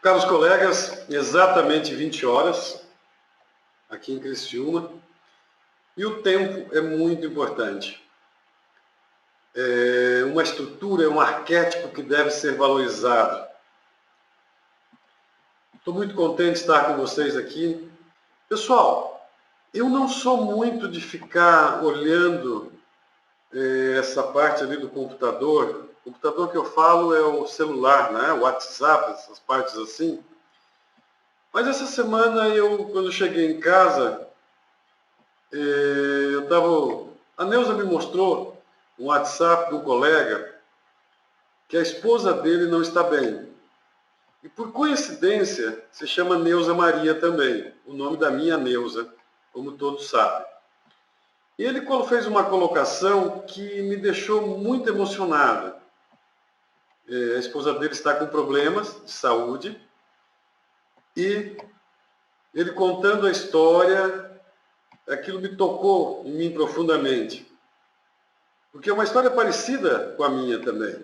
Caros colegas, exatamente 20 horas aqui em Criciúma, e o tempo é muito importante. É uma estrutura, é um arquétipo que deve ser valorizado. Estou muito contente de estar com vocês aqui. Pessoal, eu não sou muito de ficar olhando essa parte ali do computador. O computador que eu falo é o celular, né? O WhatsApp, essas partes assim. Mas essa semana, quando cheguei em casa, a Neuza me mostrou um WhatsApp de um colega que a esposa dele não está bem. E por coincidência, se chama Neuza Maria também, o nome da minha Neuza, como todos sabem. E ele fez uma colocação que me deixou muito emocionado. A esposa dele está com problemas de saúde e ele contando a história, aquilo me tocou em mim profundamente. Porque é uma história parecida com a minha também.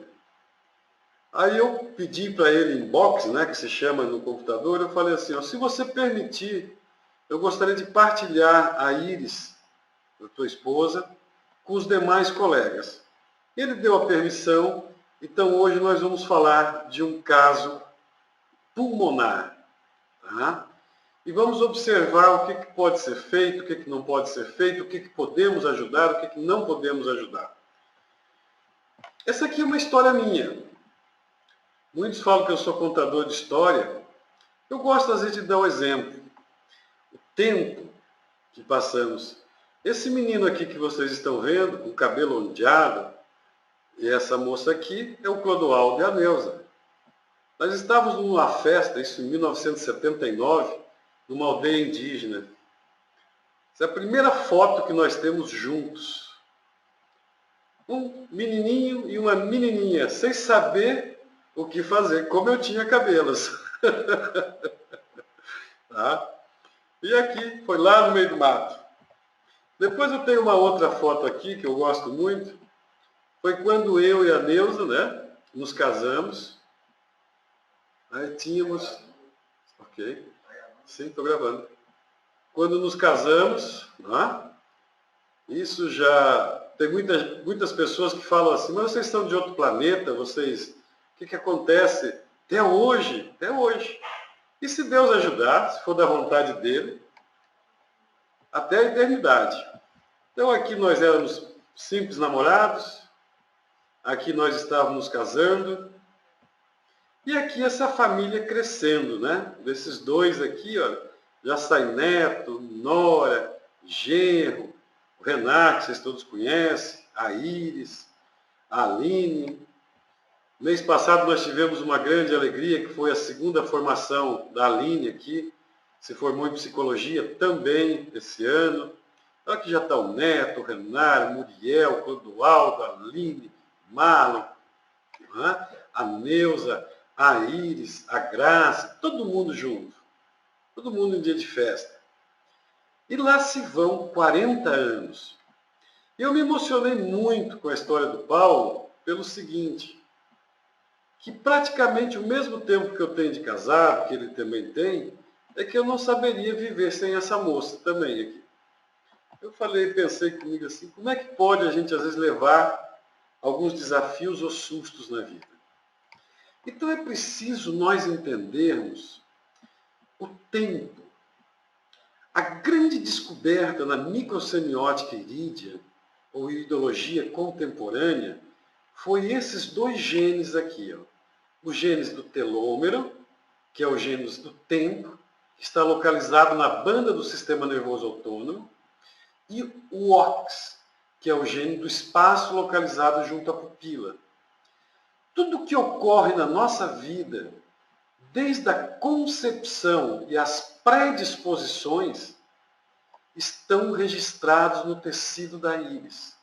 Aí eu pedi para ele inbox, né, que se chama no computador, eu falei assim, ó, se você permitir, eu gostaria de partilhar a íris da tua esposa com os demais colegas. Ele deu a permissão, então hoje nós vamos falar de um caso pulmonar. Tá? E vamos observar o que pode ser feito, o que não pode ser feito, o que podemos ajudar, o que não podemos ajudar. Essa aqui é uma história minha. Muitos falam que eu sou contador de história. Eu gosto, às vezes, de dar um exemplo. O tempo que passamos. Esse menino aqui que vocês estão vendo, com o cabelo ondeado, e essa moça aqui é o Clodoaldo e a Neuza. Nós estávamos numa festa, isso em 1979, numa aldeia indígena. Essa é a primeira foto que nós temos juntos. Um menininho e uma menininha, sem saber o que fazer, como eu tinha cabelos. Tá? E aqui, foi lá no meio do mato. Depois eu tenho uma outra foto aqui, que eu gosto muito. Foi quando eu e a Neuza, né, nos casamos. Aí tínhamos... Ok. Sim, estou gravando. Quando nos casamos, né, isso já... Tem muitas pessoas que falam assim, mas vocês estão de outro planeta, vocês... O que acontece? Até hoje, até hoje. E se Deus ajudar, se for da vontade dele, até a eternidade. Então aqui nós éramos simples namorados, aqui nós estávamos casando, e aqui essa família crescendo, né? Desses dois aqui, ó, já sai neto, nora, genro, o Renato, vocês todos conhecem, a Íris, a Aline. Mês passado nós tivemos uma grande alegria, que foi a segunda formação da Aline aqui, se formou em psicologia também esse ano. Aqui já está o Neto, o Renato, o Muriel, o Clodoaldo, a Aline, Marlon, a Neuza, a Íris, a Graça, todo mundo junto. Todo mundo em dia de festa. E lá se vão 40 anos. E eu me emocionei muito com a história do Paulo pelo seguinte, que praticamente o mesmo tempo que eu tenho de casado, que ele também tem, é que eu não saberia viver sem essa moça também aqui. Eu pensei comigo assim, como é que pode a gente às vezes levar alguns desafios ou sustos na vida? Então é preciso nós entendermos o tempo. A grande descoberta na microsemiótica irídia, ou ideologia contemporânea, foi esses dois genes aqui. Ó. O genes do telômero, que é o genes do tempo, que está localizado na banda do sistema nervoso autônomo, e o OX, que é o gene do espaço localizado junto à pupila. Tudo que ocorre na nossa vida, desde a concepção e as predisposições, estão registrados no tecido da íris.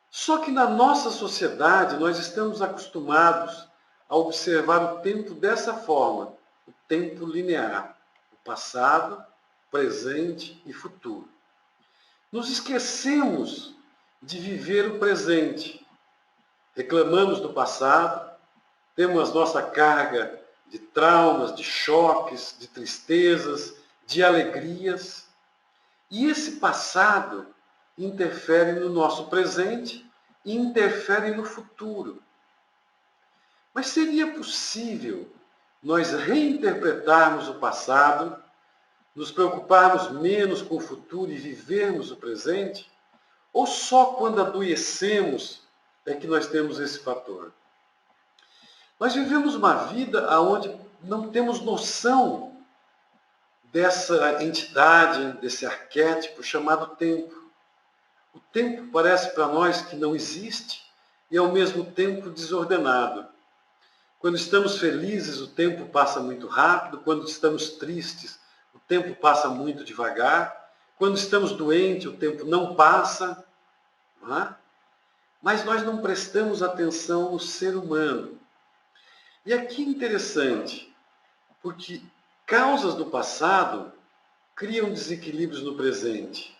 Só que na nossa sociedade nós estamos acostumados a observar o tempo dessa forma, o tempo linear, o passado, presente e futuro. Nos esquecemos de viver o presente. Reclamamos do passado, temos nossa carga de traumas, de choques, de tristezas, de alegrias. E esse passado interfere no nosso presente e interfere no futuro. Mas seria possível nós reinterpretarmos o passado, nos preocuparmos menos com o futuro e vivermos o presente? Ou só quando adoecemos é que nós temos esse fator? Nós vivemos uma vida onde não temos noção dessa entidade, desse arquétipo chamado tempo. O tempo parece para nós que não existe e ao mesmo tempo desordenado. Quando estamos felizes, o tempo passa muito rápido. Quando estamos tristes, o tempo passa muito devagar. Quando estamos doentes, o tempo não passa. Não é? Mas nós não prestamos atenção no ser humano. E aqui é interessante, porque causas do passado criam desequilíbrios no presente.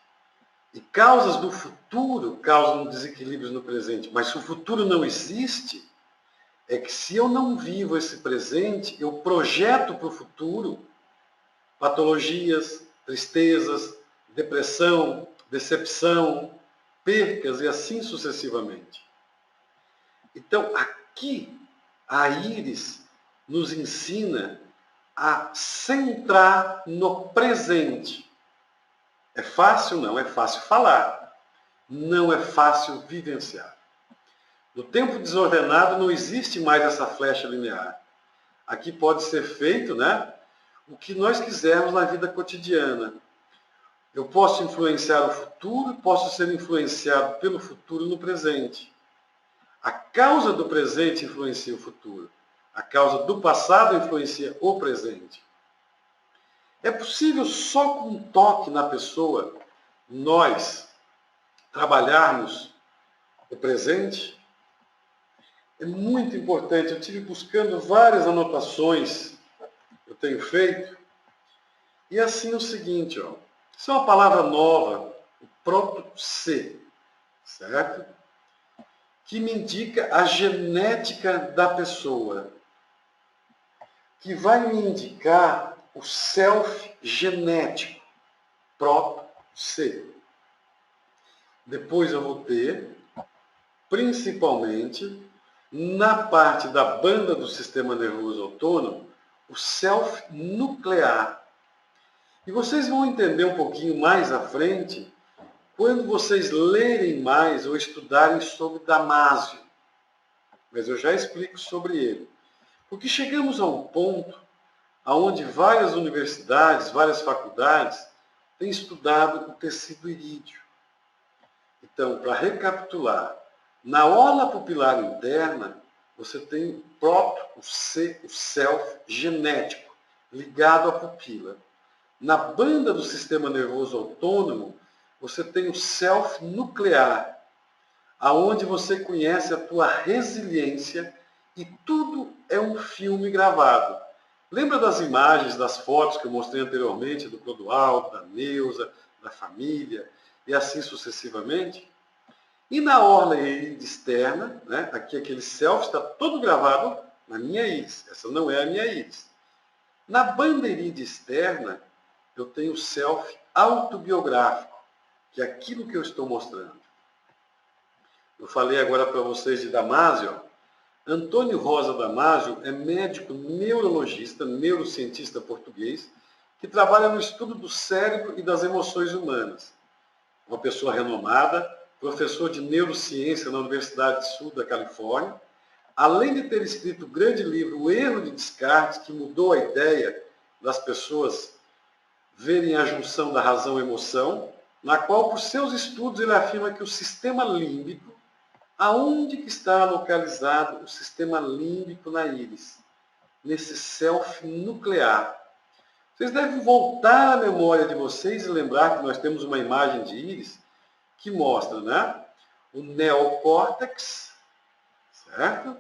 E causas do futuro causam desequilíbrios no presente. Mas se o futuro não existe, é que se eu não vivo esse presente, eu projeto para o futuro patologias, tristezas, depressão, decepção, percas e assim sucessivamente. Então, aqui, a Íris nos ensina a centrar no presente. É fácil? Não é fácil falar. Não é fácil vivenciar. No tempo desordenado não existe mais essa flecha linear. Aqui pode ser feito, né, o que nós quisermos na vida cotidiana. Eu posso influenciar o futuro, posso ser influenciado pelo futuro no presente. A causa do presente influencia o futuro. A causa do passado influencia o presente. É possível só com um toque na pessoa nós trabalharmos o presente? É muito importante. Eu tive buscando várias anotações que eu tenho feito. E assim é o seguinte, ó. Isso é uma palavra nova, o proto-C, certo? Que me indica a genética da pessoa. Que vai me indicar o self genético, proto-C. Depois eu vou ter, principalmente, na parte da banda do sistema nervoso autônomo, o self nuclear. E vocês vão entender um pouquinho mais à frente quando vocês lerem mais ou estudarem sobre Damásio. Mas eu já explico sobre ele. Porque chegamos a um ponto onde várias universidades, várias faculdades têm estudado o tecido irídeo. Então, para recapitular, na orla pupilar interna, você tem o proto, o C, o self genético, ligado à pupila. Na banda do sistema nervoso autônomo, você tem o self nuclear, aonde você conhece a tua resiliência e tudo é um filme gravado. Lembra das imagens, das fotos que eu mostrei anteriormente do Clodoaldo, da Neuza, da família e assim sucessivamente? E na orla irídea externa, né, aqui aquele self está todo gravado na minha íris. Essa não é a minha íris. Na banda irídea externa, eu tenho o self autobiográfico, que é aquilo que eu estou mostrando. Eu falei agora para vocês de Damásio. Antônio Rosa Damásio é médico neurologista, neurocientista português, que trabalha no estudo do cérebro e das emoções humanas. Uma pessoa renomada, professor de neurociência na Universidade Sul da Califórnia, além de ter escrito o grande livro O Erro de Descartes, que mudou a ideia das pessoas verem a junção da razão e emoção, na qual, por seus estudos, ele afirma que o sistema límbico, aonde que está localizado o sistema límbico na íris? Nesse self nuclear. Vocês devem voltar à memória de vocês e lembrar que nós temos uma imagem de íris que mostra, né, o neocórtex, certo?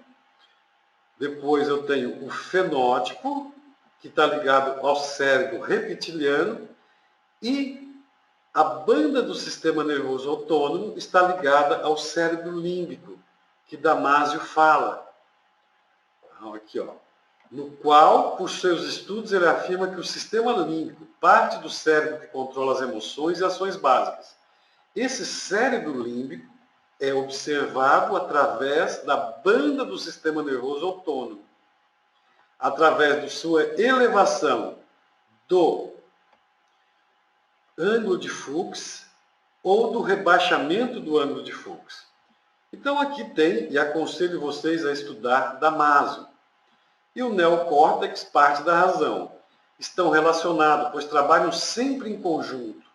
Depois eu tenho o fenótipo, que está ligado ao cérebro reptiliano, e a banda do sistema nervoso autônomo está ligada ao cérebro límbico, que Damásio fala. Então, aqui, ó. no qual, por seus estudos, ele afirma que o sistema límbico, parte do cérebro que controla as emoções e ações básicas. Esse cérebro límbico é observado através da banda do sistema nervoso autônomo, através de sua elevação do ângulo de Fuchs ou do rebaixamento do ângulo de Fuchs. Então aqui tem, e aconselho vocês a estudar Damasio. E o neocórtex, parte da razão. Estão relacionados, pois trabalham sempre em conjunto.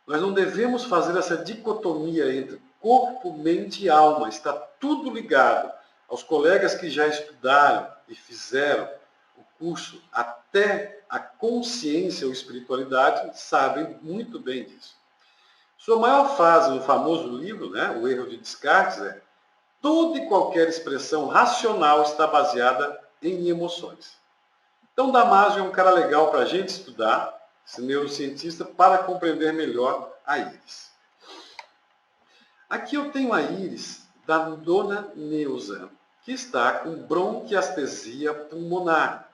Nós não devemos fazer essa dicotomia entre corpo, mente e alma. Está tudo ligado. Aos colegas que já estudaram e fizeram o curso até a consciência ou espiritualidade sabem muito bem disso. Sua maior frase no famoso livro, né, O Erro de Descartes, é: toda e qualquer expressão racional está baseada em emoções. Então, Damasio é um cara legal para a gente estudar, esse neurocientista, para compreender melhor a íris. Aqui eu tenho a íris da dona Neuza, que está com bronquiastesia pulmonar.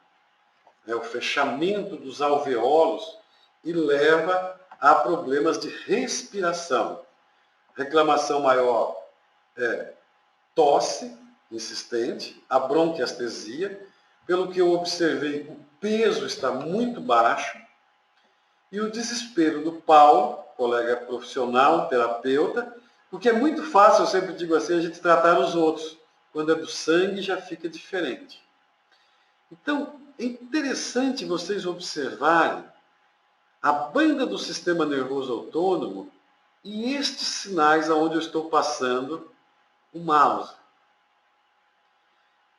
É o fechamento dos alveolos e leva a problemas de respiração. Reclamação maior é tosse insistente, a bronquiastesia. Pelo que eu observei, o peso está muito baixo. E o desespero do Paulo, colega profissional, terapeuta, porque é muito fácil, eu sempre digo assim, a gente tratar os outros. Quando é do sangue, já fica diferente. Então, é interessante vocês observarem a banda do sistema nervoso autônomo e estes sinais aonde eu estou passando o mouse.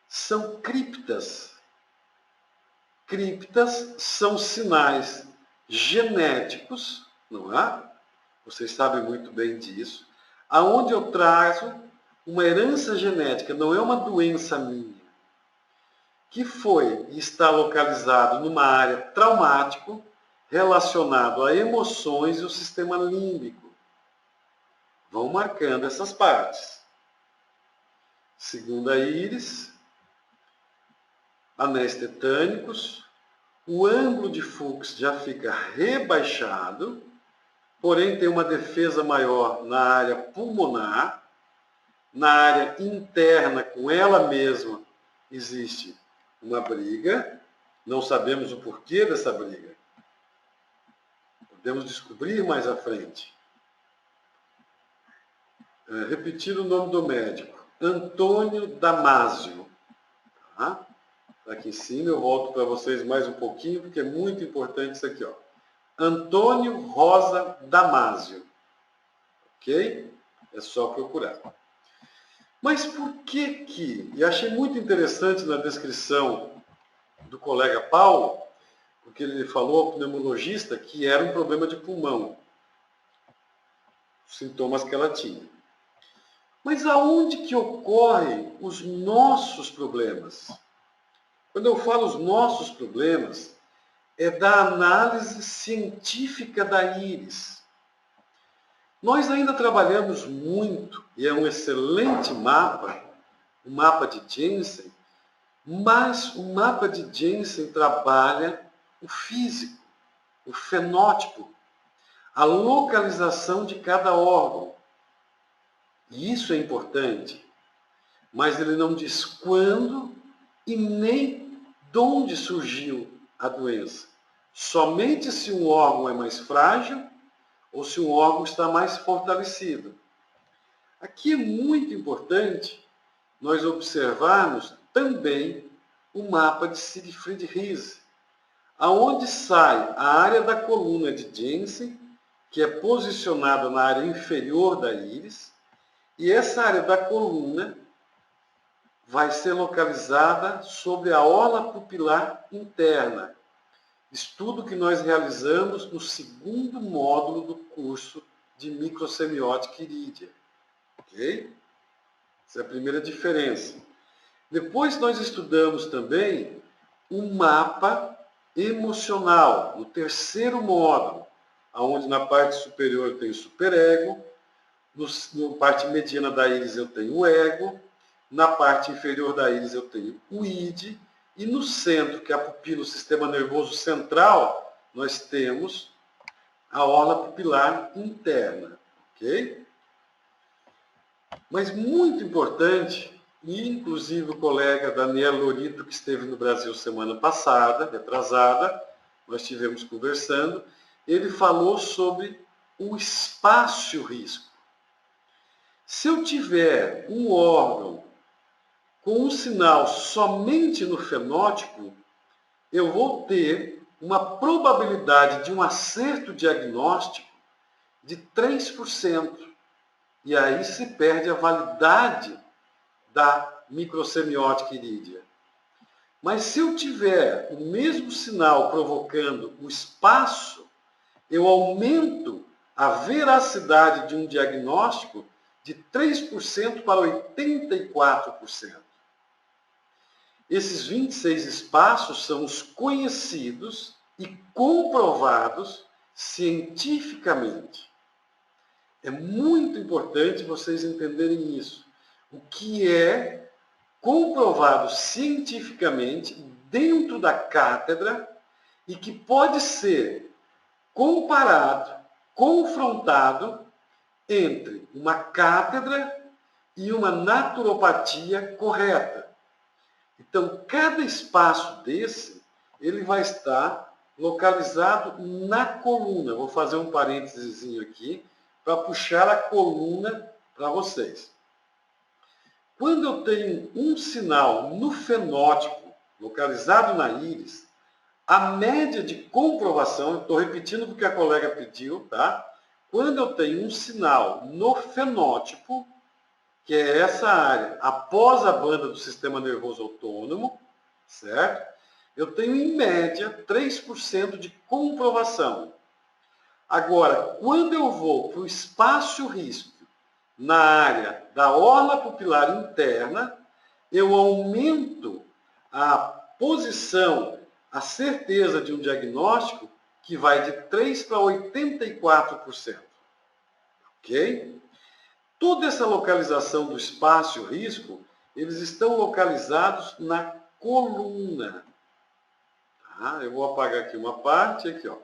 São criptas. Criptas são sinais genéticos, não é? Vocês sabem muito bem disso. Aonde eu trago uma herança genética, não é uma doença minha, que foi e está localizado numa área traumática relacionado a emoções e o sistema límbico. Vão marcando essas partes. Segunda íris, anéis tetânicos, o ângulo de Fuchs já fica rebaixado, porém tem uma defesa maior na área pulmonar, na área interna com ela mesma existe uma briga, não sabemos o porquê dessa briga. Podemos descobrir mais à frente. Repetir o nome do médico, Antônio Damasio. Tá? Aqui em cima, eu volto para vocês mais um pouquinho, porque é muito importante isso aqui. Ó. Antônio Rosa Damasio. Ok? É só procurar. Mas por que e achei muito interessante na descrição do colega Paulo, porque ele falou ao pneumologista que era um problema de pulmão, os sintomas que ela tinha. Mas aonde que ocorrem os nossos problemas? Quando eu falo os nossos problemas, é da análise científica da íris. Nós ainda trabalhamos muito, e é um excelente mapa, o mapa de Jensen, mas o mapa de Jensen trabalha o físico, o fenótipo, a localização de cada órgão. E isso é importante, mas ele não diz quando e nem de onde surgiu a doença. Somente se um órgão é mais frágil ou se um órgão está mais fortalecido. Aqui é muito importante nós observarmos também o mapa de Siegfried Riese, aonde sai a área da coluna de Jensen, que é posicionada na área inferior da íris, e essa área da coluna vai ser localizada sobre a orla pupilar interna. Estudo que nós realizamos no segundo módulo do curso de microsemiótica irídea. Ok? Essa é a primeira diferença. Depois nós estudamos também um mapa emocional, no terceiro módulo, onde na parte superior eu tenho o superego, na parte mediana da íris eu tenho o ego, na parte inferior da íris eu tenho o id, E no centro, que é a pupila, o sistema nervoso central, nós temos a orla pupilar interna, ok? Mas muito importante, e inclusive o colega Daniel Lorito, que esteve no Brasil semana passada, retrasada, nós estivemos conversando, ele falou sobre o espaço-risco. Se eu tiver um órgão com um sinal somente no fenótipo, eu vou ter uma probabilidade de um acerto diagnóstico de 3%. E aí se perde a validade da microsemiótica irídea. Mas se eu tiver o mesmo sinal provocando o espaço, eu aumento a veracidade de um diagnóstico de 3% para 84%. Esses 26 espaços são os conhecidos e comprovados cientificamente. É muito importante vocês entenderem isso. O que é comprovado cientificamente dentro da cátedra e que pode ser comparado, confrontado entre uma cátedra e uma naturopatia correta. Então, cada espaço desse, ele vai estar localizado na coluna. Vou fazer um parênteses aqui para puxar a coluna para vocês. Quando eu tenho um sinal no fenótipo, localizado na íris, a média de comprovação, eu estou repetindo porque a colega pediu, tá? Quando eu tenho um sinal no fenótipo, que é essa área após a banda do sistema nervoso autônomo, certo? Eu tenho, em média, 3% de comprovação. Agora, quando eu vou para o espaço-risco na área da orla pupilar interna, eu aumento a posição, a certeza de um diagnóstico que vai de 3 para 84%. Ok? Toda essa localização do espaço e o risco, eles estão localizados na coluna. Tá? Eu vou apagar aqui uma parte, aqui, ó.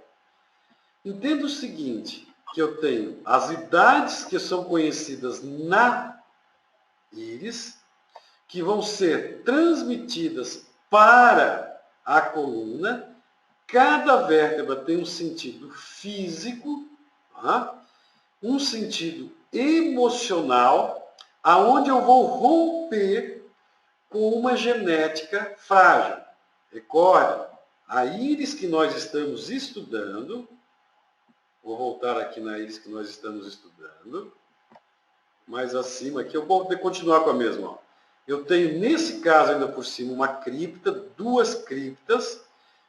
Entenda o seguinte, que eu tenho as idades que são conhecidas na íris, que vão ser transmitidas para a coluna. Cada vértebra tem um sentido físico, tá? Um sentido emocional, aonde eu vou romper com uma genética frágil. Recorde, a íris que nós estamos estudando, vou voltar aqui na íris que nós estamos estudando, mais acima aqui, eu vou continuar com a mesma. Ó. Eu tenho, nesse caso, ainda por cima, uma cripta, duas criptas,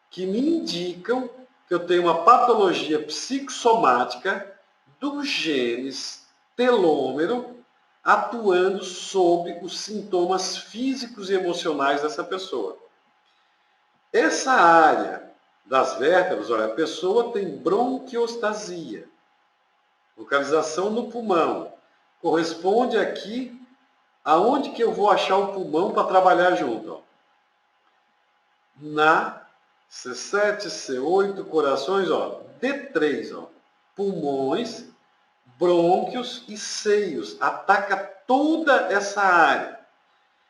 que me indicam que eu tenho uma patologia psicossomática dos genes telômero atuando sobre os sintomas físicos e emocionais dessa pessoa. Essa área das vértebras, olha, a pessoa tem bronquiostasia, localização no pulmão, corresponde aqui aonde que eu vou achar o pulmão para trabalhar junto. Ó. Na C7, C8, corações, ó, D3, ó, pulmões, brônquios e seios. Ataca toda essa área.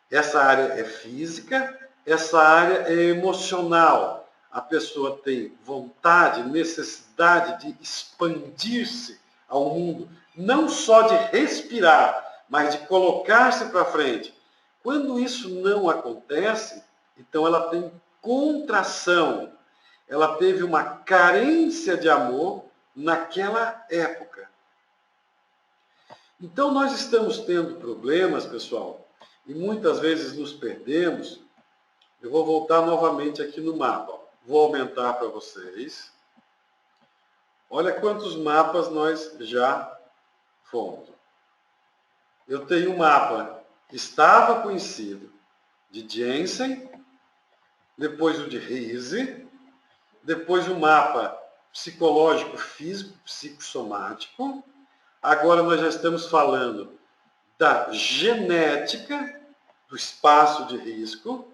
Essa área é física, essa área é emocional. A pessoa tem vontade, necessidade de expandir-se ao mundo, não só de respirar, mas de colocar-se para frente. Quando isso não acontece, então ela tem contração. Ela teve uma carência de amor naquela época. Então nós estamos tendo problemas, pessoal, e muitas vezes nos perdemos. Eu vou voltar novamente aqui no mapa. Vou aumentar para vocês. Olha quantos mapas nós já fomos. Eu tenho um mapa que estava conhecido de Jensen, depois o de Riese, depois o mapa psicológico, físico, psicossomático. Agora nós já estamos falando da genética, do espaço de risco.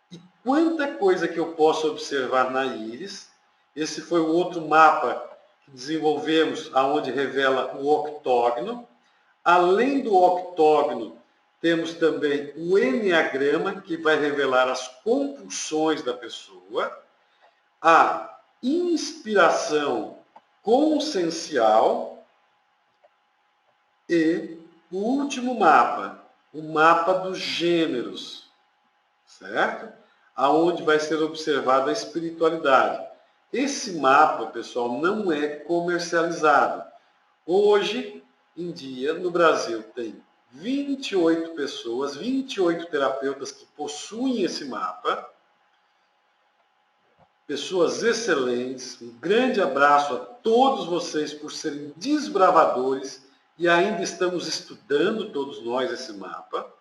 E quanta coisa que eu posso observar na íris. Esse foi o outro mapa que desenvolvemos, aonde revela o octógono. Além do octógono, temos também o enneagrama, que vai revelar as compulsões da pessoa, a inspiração consciencial e o último mapa, o mapa dos gêneros, certo? Aonde vai ser observada a espiritualidade. Esse mapa, pessoal, não é comercializado. Hoje em dia, no Brasil, tem 28 pessoas, 28 terapeutas que possuem esse mapa. Pessoas excelentes. Um grande abraço a todos vocês por serem desbravadores e ainda estamos estudando todos nós esse mapa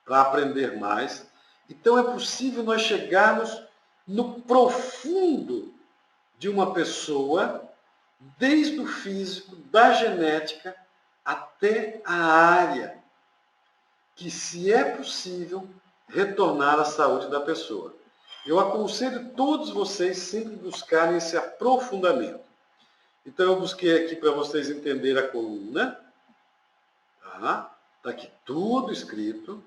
para aprender mais. Então é possível nós chegarmos no profundo de uma pessoa, desde o físico, da genética, até a área, que se é possível retornar à saúde da pessoa. Eu aconselho todos vocês sempre buscarem esse aprofundamento. Então eu busquei aqui para vocês entenderem a coluna. Tá aqui tudo escrito.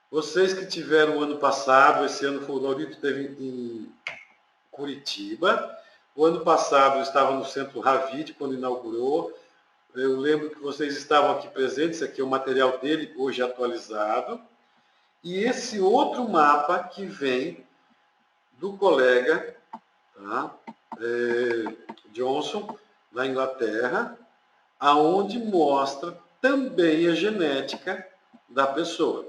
Vocês que tiveram o ano passado, esse ano foi o Laurito esteve em Curitiba. O ano passado eu estava no Centro Ravide, quando inaugurou. Eu lembro que vocês estavam aqui presentes, esse aqui é o material dele, hoje atualizado. E esse outro mapa que vem do colega, tá? Johnson, da Inglaterra, aonde mostra também a genética da pessoa.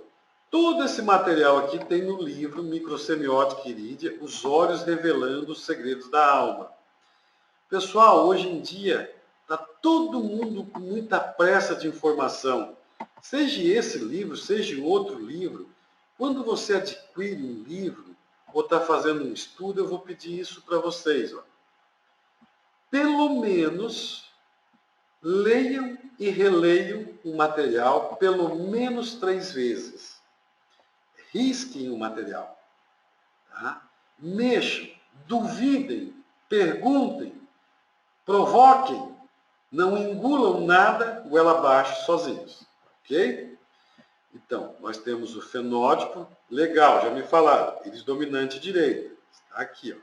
Todo esse material aqui tem no livro Microsemiótica Irídia, Os Olhos Revelando os Segredos da Alma. Pessoal, hoje em dia, está todo mundo com muita pressa de informação. Seja esse livro, seja outro livro, quando você adquire um livro ou está fazendo um estudo, eu vou pedir isso para vocês. Ó. Pelo menos, leiam e releiam o material pelo menos 3 vezes. Risquem o material. Tá? Mexam, duvidem, perguntem, provoquem, não engulam nada goela abaixo sozinhos. Ok? Então, nós temos o fenótipo, legal, já me falaram, íris dominante direita. Está aqui. Ó.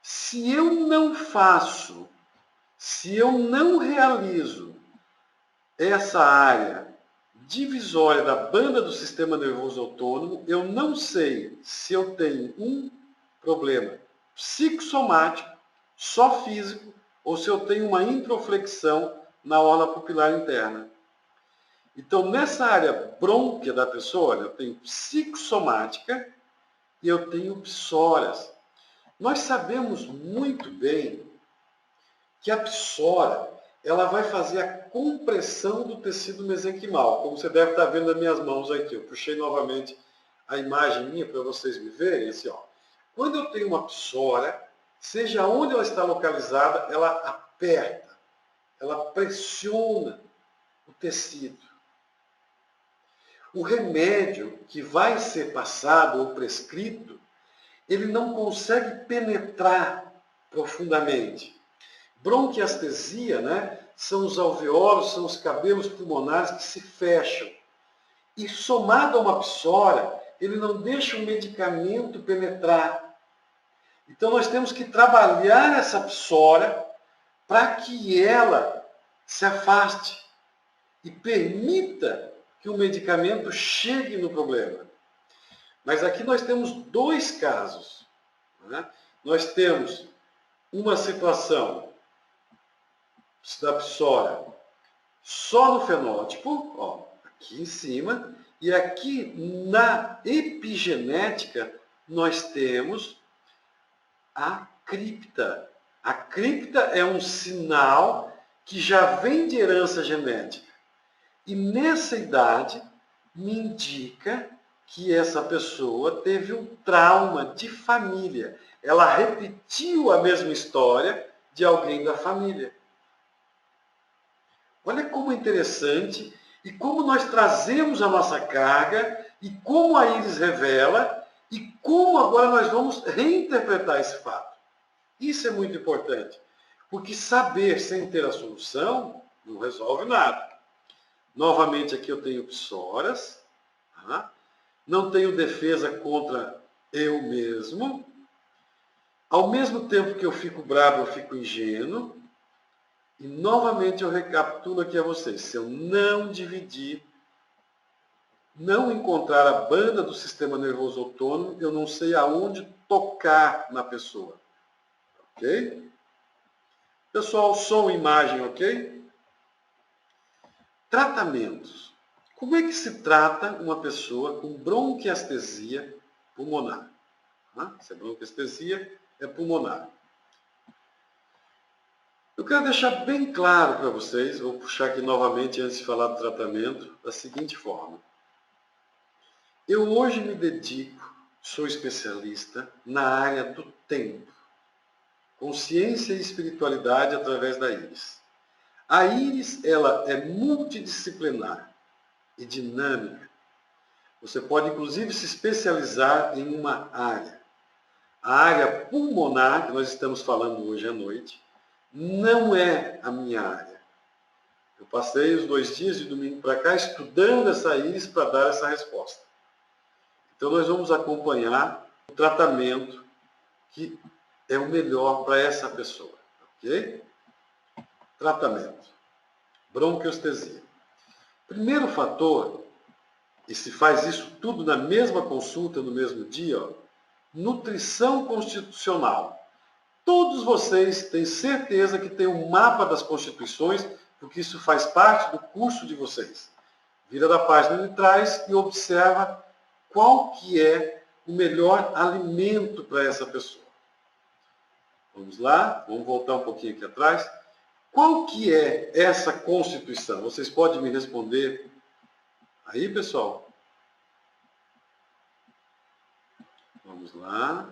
Se eu não faço, se eu não realizo essa área divisória da banda do sistema nervoso autônomo, eu não sei se eu tenho um problema psicossomático, só físico, ou se eu tenho uma introflexão na orla pupilar interna. Então, nessa área brônquia da pessoa, eu tenho psicossomática e eu tenho psórias. Nós sabemos muito bem que a psória ela vai fazer a compressão do tecido mesenquimal, como você deve estar vendo nas minhas mãos aqui. Eu puxei novamente a imagem minha para vocês me verem. Assim, ó. Quando eu tenho uma psória, seja onde ela está localizada, ela aperta, ela pressiona o tecido. O remédio que vai ser passado ou prescrito, ele não consegue penetrar profundamente. Bronquiastesia, né, são os alveolos, são os cabelos pulmonares que se fecham. E somado a uma psória, ele não deixa o medicamento penetrar. Então nós temos que trabalhar essa psória para que ela se afaste e permita que o medicamento chegue no problema. Mas aqui nós temos 2 casos. Né? Nós temos uma situação da psória só no fenótipo, ó, aqui em cima, e aqui na epigenética nós temos a cripta. A cripta é um sinal que já vem de herança genética. E nessa idade me indica que essa pessoa teve um trauma de família. Ela repetiu a mesma história de alguém da família. Olha como é interessante e como nós trazemos a nossa carga e como a íris revela E como agora nós vamos reinterpretar esse fato. Isso é muito importante, porque saber sem ter a solução não resolve nada. Novamente aqui eu tenho psoras, tá? Não tenho defesa contra eu mesmo. Ao mesmo tempo que eu fico bravo, eu fico ingênuo. E novamente eu recapitulo aqui a vocês. Se eu não dividir, não encontrar a banda do sistema nervoso autônomo, eu não sei aonde tocar na pessoa. Ok? Pessoal, som e imagem, ok? Tratamentos. Como é que se trata uma pessoa com bronquiestesia pulmonar? Se a bronquiestesia é pulmonar. Eu quero deixar bem claro para vocês, vou puxar aqui novamente antes de falar do tratamento, da seguinte forma. Eu hoje me dedico, sou especialista na área do tempo. Consciência e espiritualidade através da íris. A íris, ela é multidisciplinar e dinâmica. Você pode, inclusive, se especializar em uma área. A área pulmonar, que nós estamos falando hoje à noite, não é a minha área. Eu passei os 2 dias de domingo para cá estudando essa íris para dar essa resposta. Então, nós vamos acompanhar o tratamento que é o melhor para essa pessoa. Ok? Tratamento. Bronquiestesia. Primeiro fator, e se faz isso tudo na mesma consulta, no mesmo dia, ó, nutrição constitucional. Todos vocês têm certeza que tem um mapa das constituições, porque isso faz parte do curso de vocês. Vira da página de trás e observa qual que é o melhor alimento para essa pessoa. Vamos lá, vamos voltar um pouquinho aqui atrás. Qual que é essa constituição? Vocês podem me responder aí, pessoal? Vamos lá.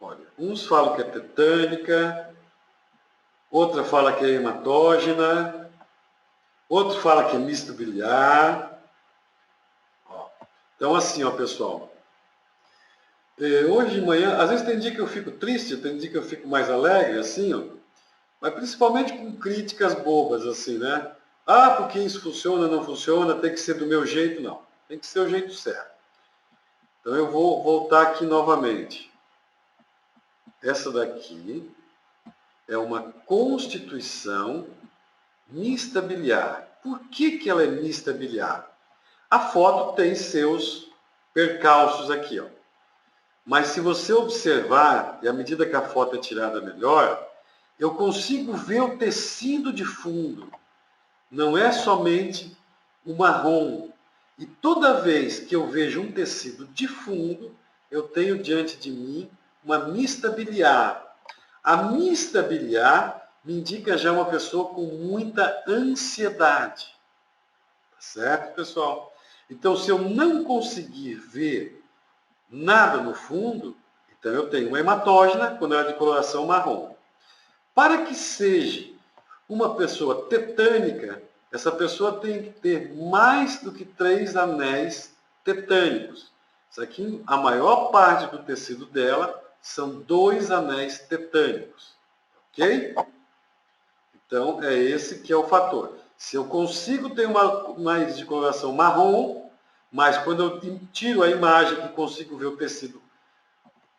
Olha, uns falam que é tetânica, outra fala que é hematógena, outro fala que é misto biliar. Ó, então assim, ó, pessoal. Hoje de manhã, às vezes tem dia que eu fico triste, tem dia que eu fico mais alegre, assim, ó. Mas principalmente com críticas bobas, assim, né? Ah, porque isso funciona, não funciona, tem que ser do meu jeito, não. Tem que ser o jeito certo. Então eu vou voltar aqui novamente. Essa daqui é uma constituição mista biliar. Por que que ela é mista biliar? A foto tem seus percalços aqui, ó. Mas se você observar, e à medida que a foto é tirada melhor, eu consigo ver o tecido de fundo. Não é somente o marrom. E toda vez que eu vejo um tecido de fundo, eu tenho diante de mim uma mista biliar. A mista biliar me indica já uma pessoa com muita ansiedade. Tá certo, pessoal? Então, se eu não conseguir ver nada no fundo, então eu tenho uma hematógena quando ela é de coloração marrom. Para que seja uma pessoa tetânica, essa pessoa tem que ter mais do que 3 anéis tetânicos. Isso aqui, a maior parte do tecido dela são 2 anéis tetânicos. Ok? Então, é esse que é o fator. Se eu consigo ter uma íris de coloração marrom, mas quando eu tiro a imagem e consigo ver o tecido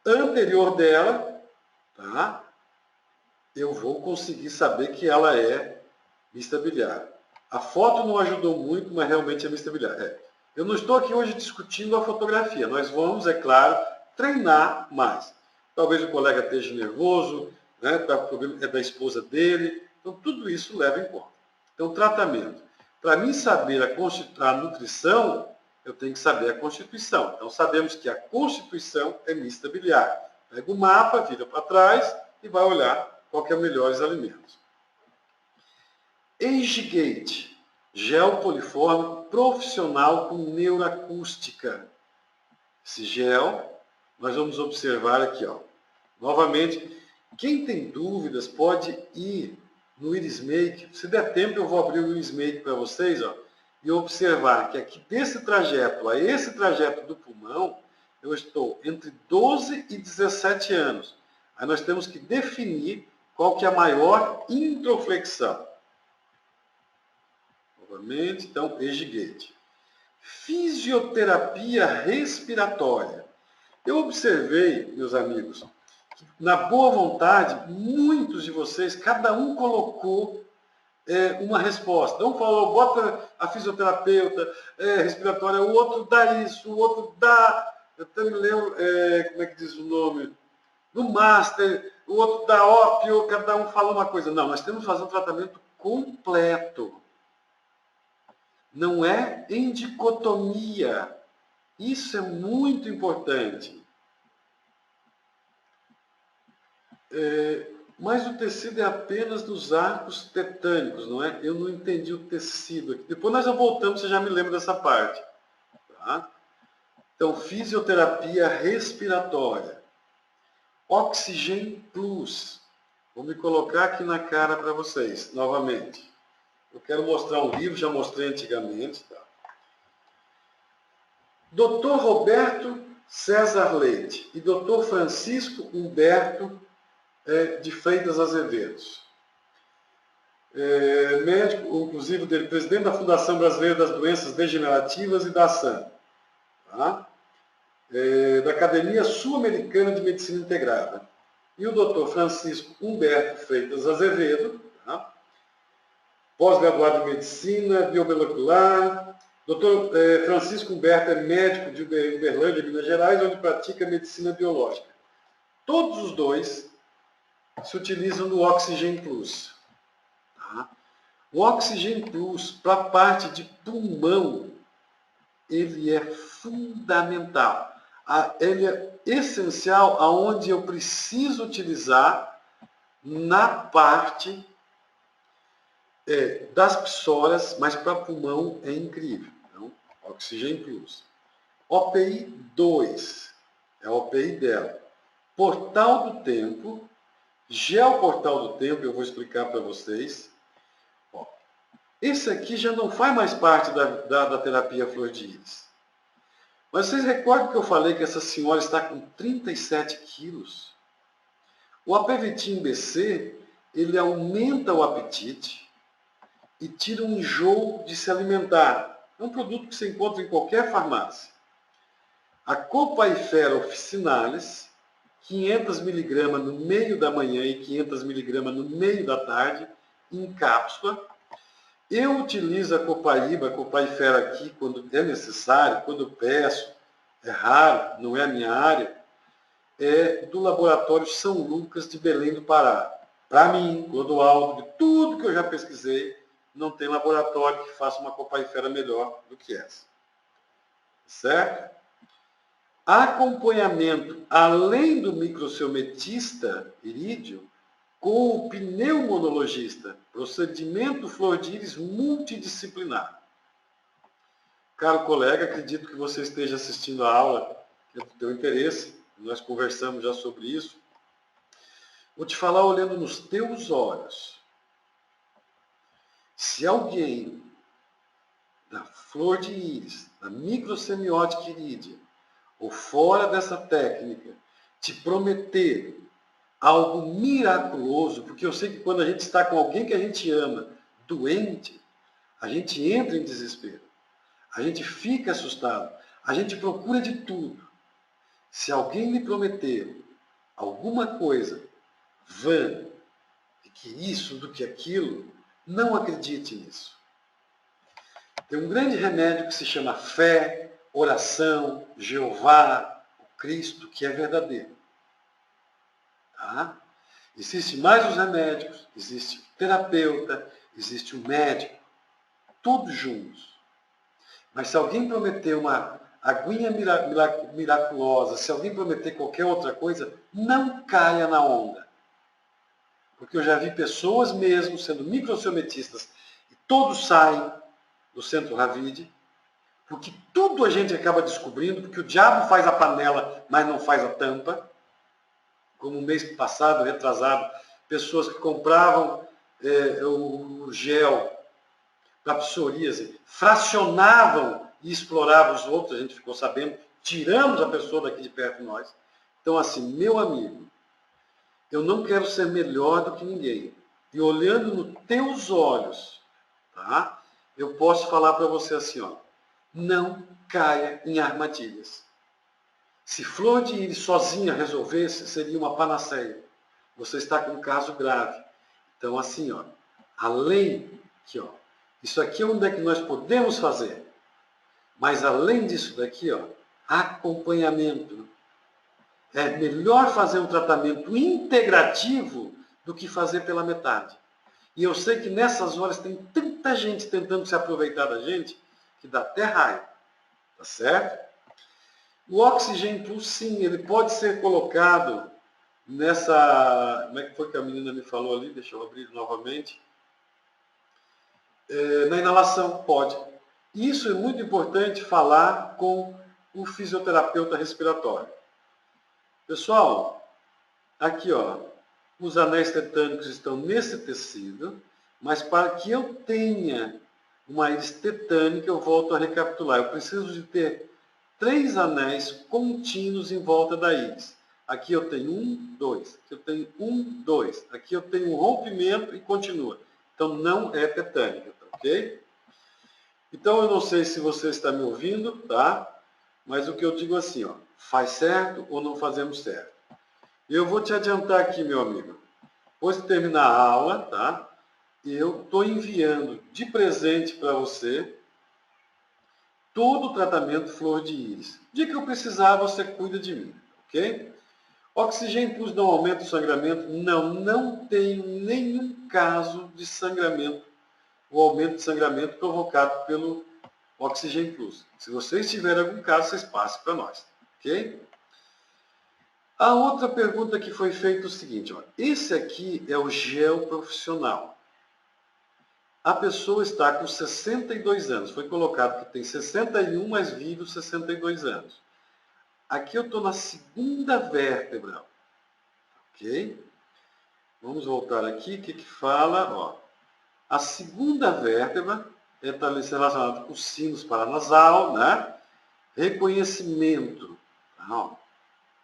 anterior dela, tá? Eu vou conseguir saber que ela é mista biliar. A foto não ajudou muito, mas realmente é mista biliar. Eu não estou aqui hoje discutindo a fotografia. Nós vamos, é claro, treinar mais. Talvez o colega esteja nervoso, né? O problema é da esposa dele. Então, tudo isso leva em conta. Então, tratamento. Para mim saber a nutrição, eu tenho que saber a constituição. Então, sabemos que a constituição é mista biliar. Pega o mapa, vira para trás e vai olhar qual que é os melhores alimentos. Agegate, gel poliforme profissional com neuroacústica. Esse gel, nós vamos observar aqui, ó. Novamente, quem tem dúvidas pode ir no Iris Make. Se der tempo, eu vou abrir o Iris Make para vocês, ó, e observar que aqui desse trajeto a esse trajeto do pulmão, eu estou entre 12 e 17 anos. Aí nós temos que definir qual que é a maior introflexão. Novamente, então, Age-Gate. Fisioterapia respiratória. Eu observei, meus amigos, que na boa vontade, muitos de vocês, cada um colocou uma resposta. Um falou, bota a fisioterapeuta respiratória, o outro dá isso, o outro dá, eu até me lembro, como é que diz o nome? No Master, o outro dá ópio, cada um fala uma coisa. Não, nós temos que fazer um tratamento completo. Não é em dicotomia. Isso é muito importante. Mas o tecido é apenas dos arcos tetânicos, não é? Eu não entendi o tecido aqui. Depois nós voltamos, você já me lembra dessa parte. Tá? Então, fisioterapia respiratória. Oxygen Plus. Vou me colocar aqui na cara para vocês, novamente. Eu quero mostrar um livro, já mostrei antigamente. Tá? Dr. Roberto César Leite e Dr. Francisco Humberto de Freitas Azevedo. Médico, inclusive, dele, presidente da Fundação Brasileira das Doenças Degenerativas e da ASAM. Tá? Da Academia Sul-Americana de Medicina Integrada. E o Dr. Francisco Humberto Freitas Azevedo, tá? Pós-graduado em Medicina Biomolecular. Dr. Francisco Humberto é médico de Uberlândia, Minas Gerais, onde pratica medicina biológica. Todos os dois se utilizam do Oxygen Plus. Tá? O Oxygen Plus, para a parte de pulmão, ele é fundamental. Ele é essencial aonde eu preciso utilizar na parte das psoras, mas para pulmão é incrível. Então, Oxygen Plus. OPI 2 é a OPI dela. Portal do Tempo, Geoportal do Tempo, eu vou explicar para vocês. Ó, esse aqui já não faz mais parte da terapia flor de íris. Mas vocês recordam que eu falei que essa senhora está com 37 quilos? O Apevitin BC, ele aumenta o apetite e tira um enjoo de se alimentar. É um produto que você encontra em qualquer farmácia. A Copaifera officinalis, 500 mg no meio da manhã e 500 mg no meio da tarde, em cápsula. Eu utilizo a Copaíba, a Copaifera aqui, quando é necessário, quando eu peço, é raro, não é a minha área, do Laboratório São Lucas de Belém do Pará. Para mim, Clodoaldo, de tudo que eu já pesquisei, não tem laboratório que faça uma Copaifera melhor do que essa. Certo? Acompanhamento, além do microceumetista irídeo, com o pneumonologista, procedimento flor de íris multidisciplinar. Caro colega, acredito que você esteja assistindo a aula, que é do teu interesse, nós conversamos já sobre isso. Vou te falar olhando nos teus olhos. Se alguém da flor de íris, da microsemiótica irídea, ou fora dessa técnica, te prometer algo miraculoso, porque eu sei que quando a gente está com alguém que a gente ama, doente, a gente entra em desespero. A gente fica assustado. A gente procura de tudo. Se alguém lhe prometer alguma coisa vã, de que isso, do que aquilo, não acredite nisso. Tem um grande remédio que se chama fé, oração, Jeová, o Cristo, que é verdadeiro. Tá? Existe mais os remédios, existe o terapeuta, existe o médico, todos juntos. Mas se alguém prometer uma aguinha miraculosa, se alguém prometer qualquer outra coisa, não caia na onda. Porque eu já vi pessoas mesmo sendo microceumetistas e todos saem do Centro Ravide, porque tudo a gente acaba descobrindo, porque o diabo faz a panela, mas não faz a tampa. Como o mês passado, retrasado, pessoas que compravam o gel da psoríase, fracionavam e exploravam os outros, a gente ficou sabendo, tiramos a pessoa daqui de perto de nós. Então, assim, meu amigo, eu não quero ser melhor do que ninguém. E olhando nos teus olhos, tá? Eu posso falar para você assim, ó, não caia em armadilhas. Se flor de íris sozinha resolvesse, seria uma panaceia. Você está com um caso grave. Então, assim, ó, além que, ó, isso aqui é onde é que nós podemos fazer. Mas além disso daqui, ó, acompanhamento. É melhor fazer um tratamento integrativo do que fazer pela metade. E eu sei que nessas horas tem tanta gente tentando se aproveitar da gente que dá até raiva. Tá certo? O Oxygen Plus, sim, ele pode ser colocado nessa... Como é que foi que a menina me falou ali? Deixa eu abrir novamente. Na inalação, pode. Isso é muito importante falar com o fisioterapeuta respiratório. Pessoal, aqui, ó, os anéis tetânicos estão nesse tecido, mas para que eu tenha uma íris tetânica, eu volto a recapitular. Eu preciso de ter 3 anéis contínuos em volta da íris. Aqui eu tenho 1, 2. Aqui eu tenho 1, 2. Aqui eu tenho um rompimento e continua. Então não é tetânica, tá ok? Então eu não sei se você está me ouvindo, tá? Mas o que eu digo assim, ó, faz certo ou não fazemos certo? E eu vou te adiantar aqui, meu amigo. Depois de terminar a aula, tá? Eu estou enviando de presente para você todo o tratamento flor de íris. O dia que eu precisar, você cuida de mim, ok? Oxigênio Plus não aumenta o sangramento? Não tenho nenhum caso de sangramento, o aumento de sangramento provocado pelo Oxigênio Plus. Se vocês tiverem algum caso, vocês passem para nós, ok? A outra pergunta que foi feita é o seguinte, ó, esse aqui é o gel profissional. A pessoa está com 62 anos, foi colocado que tem 61, mas vive os 62 anos. Aqui eu estou na segunda vértebra, ok? Vamos voltar aqui, o que fala? Ó, a segunda vértebra está relacionada com os sinos paranasal, né? Reconhecimento, tá, ó,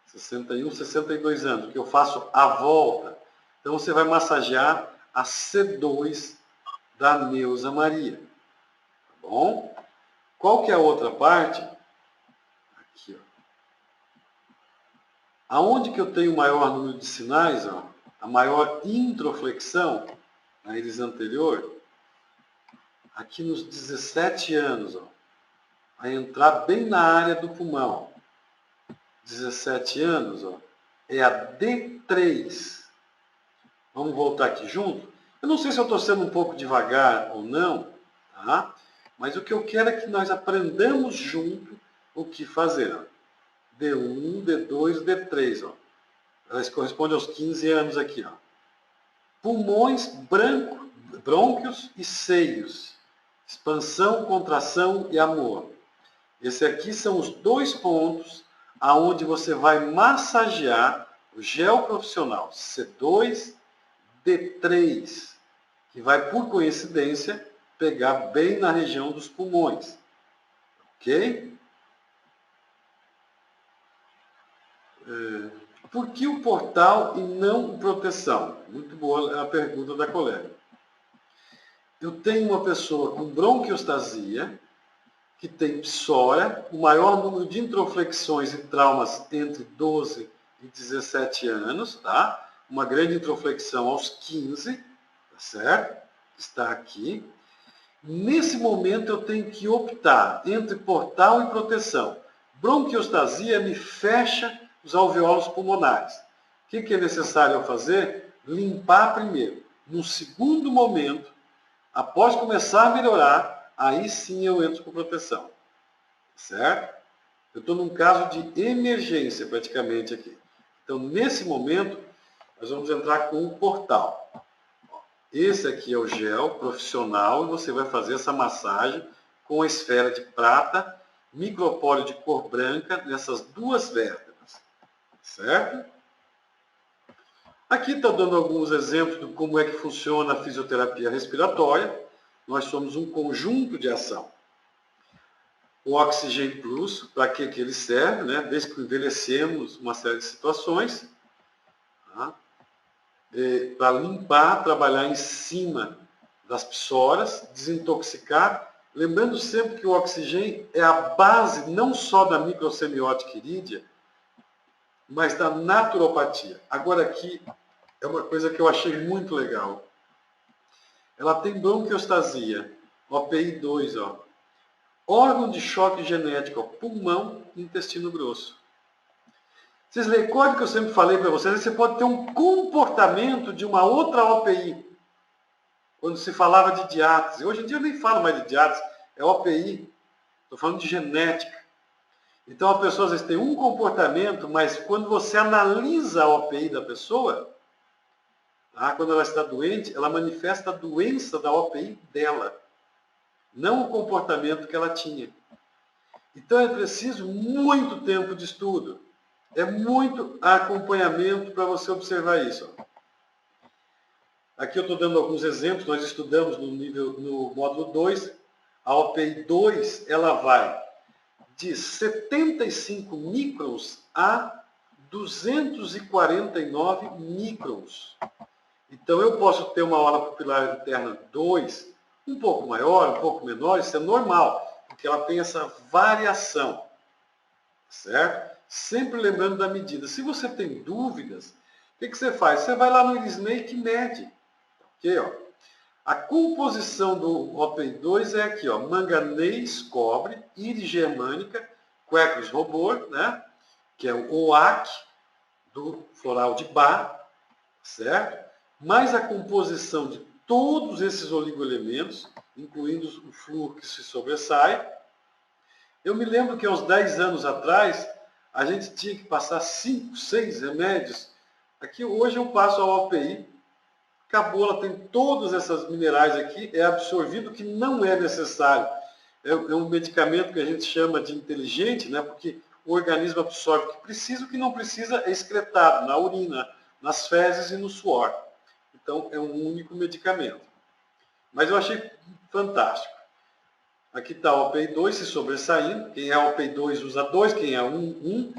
61, 62 anos, que eu faço a volta. Então você vai massagear a C2 da Neuza Maria, tá bom? Qual que é a outra parte? Aqui, ó. Aonde que eu tenho o maior número de sinais, ó, a maior introflexão, na íris anterior, aqui nos 17 anos, ó, vai entrar bem na área do pulmão. 17 anos, ó, é a D3. Vamos voltar aqui junto? Eu não sei se eu estou sendo um pouco devagar ou não, tá? Mas o que eu quero é que nós aprendamos junto o que fazer. Ó. D1, D2, D3. Ó. Elas correspondem aos 15 anos aqui. Ó. Pulmões, brônquios e seios. Expansão, contração e amor. Esse aqui são os 2 pontos aonde você vai massagear o gel profissional C2, D3, que vai, por coincidência, pegar bem na região dos pulmões. Ok? Por que o portal e não o proteção? Muito boa a pergunta da colega. Eu tenho uma pessoa com bronquiostasia, que tem psora, o maior número de introflexões e traumas entre 12 e 17 anos, tá? Uma grande introflexão aos 15, tá certo? Está aqui. Nesse momento eu tenho que optar entre portal e proteção. Bronquiostasia me fecha os alveolos pulmonares. O que é necessário eu fazer? Limpar primeiro. No segundo momento, após começar a melhorar, aí sim eu entro com proteção. Certo? Eu estou num caso de emergência praticamente aqui. Então, nesse momento, nós vamos entrar com o portal. Esse aqui é o gel profissional e você vai fazer essa massagem com a esfera de prata, micropólio de cor branca nessas 2 vértebras. Certo? Aqui está dando alguns exemplos de como é que funciona a fisioterapia respiratória. nós somos um conjunto de ação. O Oxigênio Plus, para que ele serve, né? Desde que envelhecemos uma série de situações, tá? Para limpar, trabalhar em cima das psoras, desintoxicar, lembrando sempre que o oxigênio é a base não só da microsemiótica irídea, mas da naturopatia. Agora aqui é uma coisa que eu achei muito legal. Ela tem bronquiostasia, OPI2, ó. Órgão de choque genético, ó, pulmão e intestino grosso. Vocês recordam que eu sempre falei para vocês, você pode ter um comportamento de uma outra OPI. Quando se falava de diátese. Hoje em dia eu nem falo mais de diátese, é OPI. Estou falando de genética. Então a pessoa às vezes tem um comportamento, mas quando você analisa a OPI da pessoa, tá? Quando ela está doente, ela manifesta a doença da OPI dela, não o comportamento que ela tinha. Então é preciso muito tempo de estudo. É muito acompanhamento para você observar isso. Aqui eu estou dando alguns exemplos, nós estudamos no módulo 2, a OPI 2, ela vai de 75 microns a 249 microns. Então eu posso ter uma aura pupilar interna 2, um pouco maior, um pouco menor, isso é normal, porque ela tem essa variação, certo? Sempre lembrando da medida. Se você tem dúvidas, o que você faz? Você vai lá no Irisnake e mede. Ok, ó. A composição do OPI2 é aqui, ó, manganês, cobre, íris germânica, quercus robur, né, que é o OAC do floral de Bach, certo? Mais a composição de todos esses oligoelementos, incluindo o flúor que se sobressai. Eu me lembro que há uns 10 anos atrás, a gente tinha que passar 5, 6 remédios. Aqui hoje eu passo a OPI, acabou, ela tem todos esses minerais aqui, é absorvido o que não é necessário. É um medicamento que a gente chama de inteligente, né? Porque o organismo absorve o que precisa, o que não precisa é excretado na urina, nas fezes e no suor. Então é um único medicamento. Mas eu achei fantástico. Aqui está o OPI2 se sobressaindo. Quem é OPI2 usa 2, quem é 1.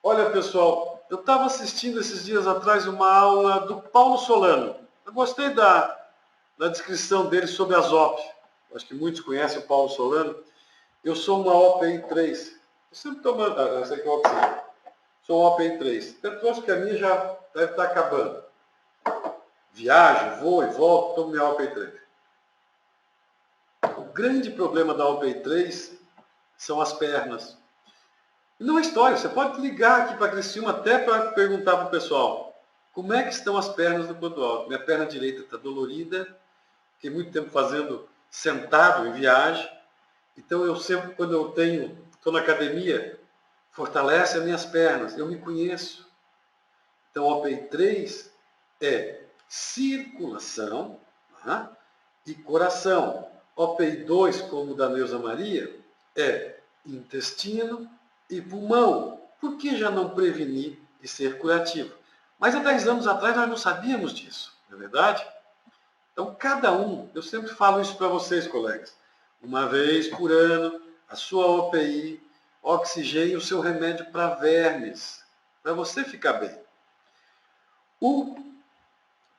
Olha, pessoal, eu estava assistindo esses dias atrás uma aula do Paulo Solano. Eu gostei da descrição dele sobre as OP. Acho que muitos conhecem o Paulo Solano. Eu sou uma OPI 3. Estou sempre tomando. Essa aqui é o oxigênio. Sou uma OPI 3. Eu acho que a minha já deve estar acabando. Viajo, vou e volto, tomo minha OPI 3. O grande problema da OPI 3 são as pernas. E não é história. Você pode ligar aqui para a Criciúma até para perguntar para o pessoal. Como é que estão as pernas do Clodoaldo? Minha perna direita está dolorida. Fiquei muito tempo fazendo sentado em viagem. Então eu sempre, quando eu estou na academia, fortalece as minhas pernas. Eu me conheço. Então OPI 3 é circulação, tá? E coração. OPI 2, como o da Neuza Maria, é intestino e pulmão. Por que já não prevenir e ser curativo? Mas há 10 anos atrás nós não sabíamos disso, não é verdade? Então, cada um, eu sempre falo isso para vocês, colegas, uma vez por ano, a sua OPI, oxigênio, o seu remédio para vermes, para você ficar bem. O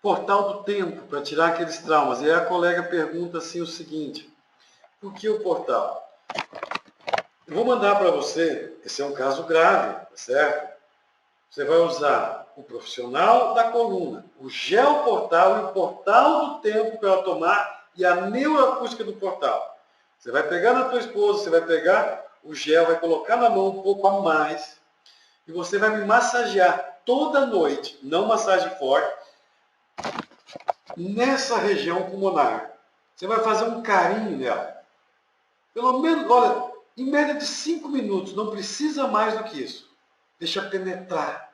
portal do tempo, para tirar aqueles traumas. E aí a colega pergunta assim o seguinte, por que o portal? Eu vou mandar para você, esse é um caso grave, certo? Você vai usar o profissional da coluna, o geoportal e o portal do tempo para ela tomar e a neuroacústica do portal. Você vai pegar na tua esposa, você vai pegar o gel, vai colocar na mão um pouco a mais e você vai me massagear toda noite, não massagem forte, nessa região pulmonar. Você vai fazer um carinho nela. Pelo menos, olha, em média de 5 minutos, não precisa mais do que isso. Deixa penetrar.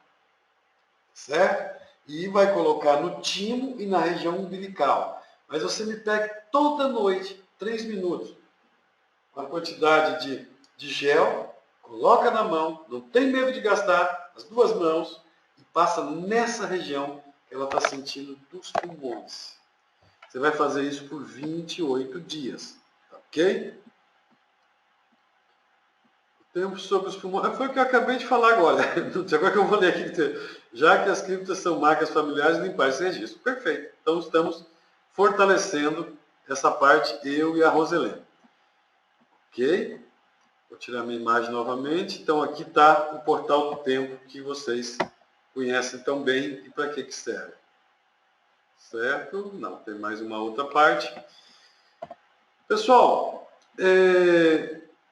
Certo? E vai colocar no timo e na região umbilical. Mas você me pega toda noite, 3 minutos, uma quantidade de gel, coloca na mão, não tem medo de gastar as 2 mãos e passa nessa região que ela está sentindo dos pulmões. Você vai fazer isso por 28 dias, ok? O tempo sobre os pulmões, foi o que eu acabei de falar agora. Agora que eu vou ler aqui, já que as criptas são marcas familiares, limpar esse registro. Perfeito. Então estamos fortalecendo essa parte, eu e a Roselene. Ok? Vou tirar minha imagem novamente. Então aqui está o portal do tempo que vocês conhecem tão bem e para que serve. Certo? Não, tem mais uma outra parte. Pessoal,